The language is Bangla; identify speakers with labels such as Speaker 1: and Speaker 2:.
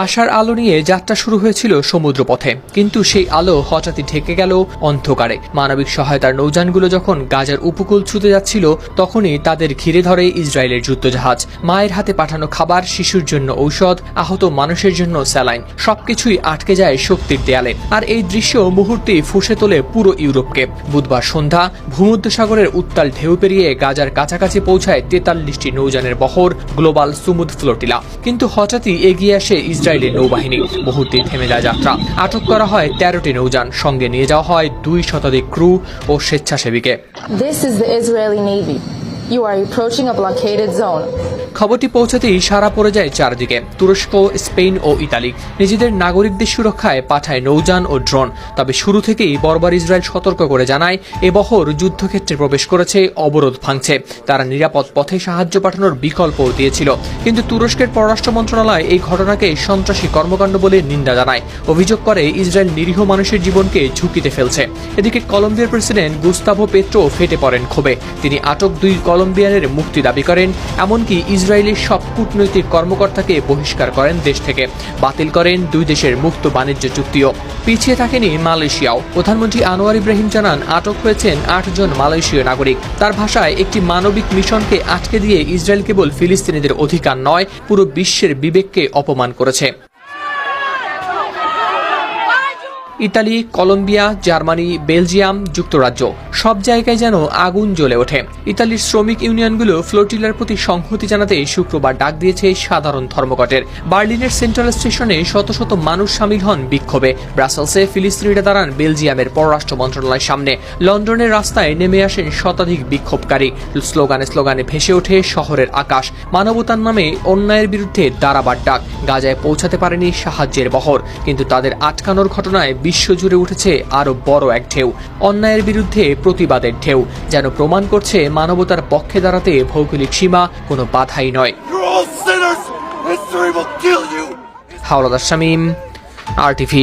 Speaker 1: আশার আলো নিয়ে যাত্রা শুরু হয়েছিল সমুদ্রপথে, কিন্তু সেই আলো হঠাৎই ঢেকে গেল অন্ধকারে। মানবিক সহায়তার নৌযানগুলো যখন গাজার উপকূল ছুঁতে যাচ্ছিল, তখনই তাদের ঘিরে ধরে ইসরায়েলের যুদ্ধজাহাজ। মায়ের হাতে পাঠানো খাবার, শিশুর জন্য ঔষধ, আহত মানুষের জন্য স্যালাইন, সবকিছুই আটকে যায় শক্তির দেয়ালে। আর এই দৃশ্য মুহূর্তেই ফুঁসে তোলে পুরো ইউরোপকে। বুধবার সন্ধ্যা ভূমধ্যসাগরের উত্তাল ঢেউ পেরিয়ে গাজার কাছাকাছি পৌঁছায় 43টি নৌযানের বহর, গ্লোবাল সুমুদ ফ্লোটিলা। কিন্তু হঠাৎই এগিয়ে আসে ইসরায়েলের নৌবাহিনী। মুহূর্তে থেমে যায় যাত্রা। আটক করা হয় 13টি নৌযান, সঙ্গে নিয়ে যাওয়া হয় 2 শতাধিক ক্রু ও স্বেচ্ছাসেবীকে।
Speaker 2: This is the Israeli Navy. You are approaching a blockaded zone.
Speaker 1: খবরটি পৌঁছাতেই সাড়া পড়ে যায় চারদিকে। তুরস্ক, স্পেন ও ইতালি নিজেদের নাগরিকদের সুরক্ষায় পাঠায় নৌযান ও ড্রোন। তবে শুরু থেকেই বর্বর ইসরায়েল সতর্ক করে জানায়, এ বহর যুদ্ধক্ষেত্রে প্রবেশ করেছে, অবরোধ ভাঙছে। তারা নিরাপদ পথে সাহায্য পাঠানোর বিকল্পও দিয়েছিল। কিন্তু তুরস্কের পররাষ্ট্র মন্ত্রণালয় এই ঘটনাকে সন্ত্রাসী কর্মকাণ্ড বলে নিন্দা জানায়। অভিযোগ করে ইসরায়েল নিরীহ মানুষের জীবনকে ঝুঁকিতে ফেলছে। এদিকে কলম্বিয়ার প্রেসিডেন্ট গুস্তাভো পেট্রো ফেটে পড়েন ক্ষোভে। তিনি আটক 2 কলম্বিয়ানের মুক্তি দাবি করেন। এমনকি ইসরায়েলের সব কূটনৈতিক কর্মকর্তাকে বহিষ্কার করেন দেশ থেকে। বাতিল করেন 2 দেশের মুক্ত বাণিজ্য চুক্তিও। পিছিয়ে থাকেনি মালয়েশিয়াও। প্রধানমন্ত্রী আনোয়ার ইব্রাহিম জানান, আটক হয়েছেন 8 জন মালয়েশীয় নাগরিক। তার ভাষায়, একটি মানবিক মিশনকে আটকে দিয়ে ইসরায়েল কেবল ফিলিস্তিনিদের অধিকার নয়, পুরো বিশ্বের বিবেককে অপমান করেছে। ইতালি, কলম্বিয়া, জার্মানি, বেলজিয়াম, যুক্তরাজ্য সব জায়গায় যেন আগুন জ্বলে ওঠে। ইতালির শ্রমিক ইউনিয়নগুলো ফ্লোটিলার প্রতি সংহতি জানাতে শুক্রবার ডাক দিয়েছে সাধারণ ধর্মঘটের। বার্লিনের সেন্ট্রাল স্টেশনে শত শত মানুষ সামিল হন বিক্ষোভে। ব্রাসেলসে ফিলিস্তিনিরা দাঁড়ান বেলজিয়ামের পররাষ্ট্র মন্ত্রণালয়ের সামনে। লন্ডনের রাস্তায় নেমে আসেন শতাধিক বিক্ষোভকারী। স্লোগানে স্লোগানে ভেসে ওঠে শহরের আকাশ। মানবতার নামে অন্যায়ের বিরুদ্ধে দাঁড়াবার ডাক। গাজায় পৌঁছাতে পারেনি সাহায্যের বহর, কিন্তু তাদের আটকানোর ঘটনায় বিশ্বজুড়ে উঠেছে আরো বড় এক ঢেউ। অন্যায়ের বিরুদ্ধে প্রতিবাদের ঢেউ, যেন প্রমাণ করছে মানবতার পক্ষে দাঁড়াতে ভৌগোলিক সীমা কোনো বাধাই নয়। হাওলাদার শামীম, RTV।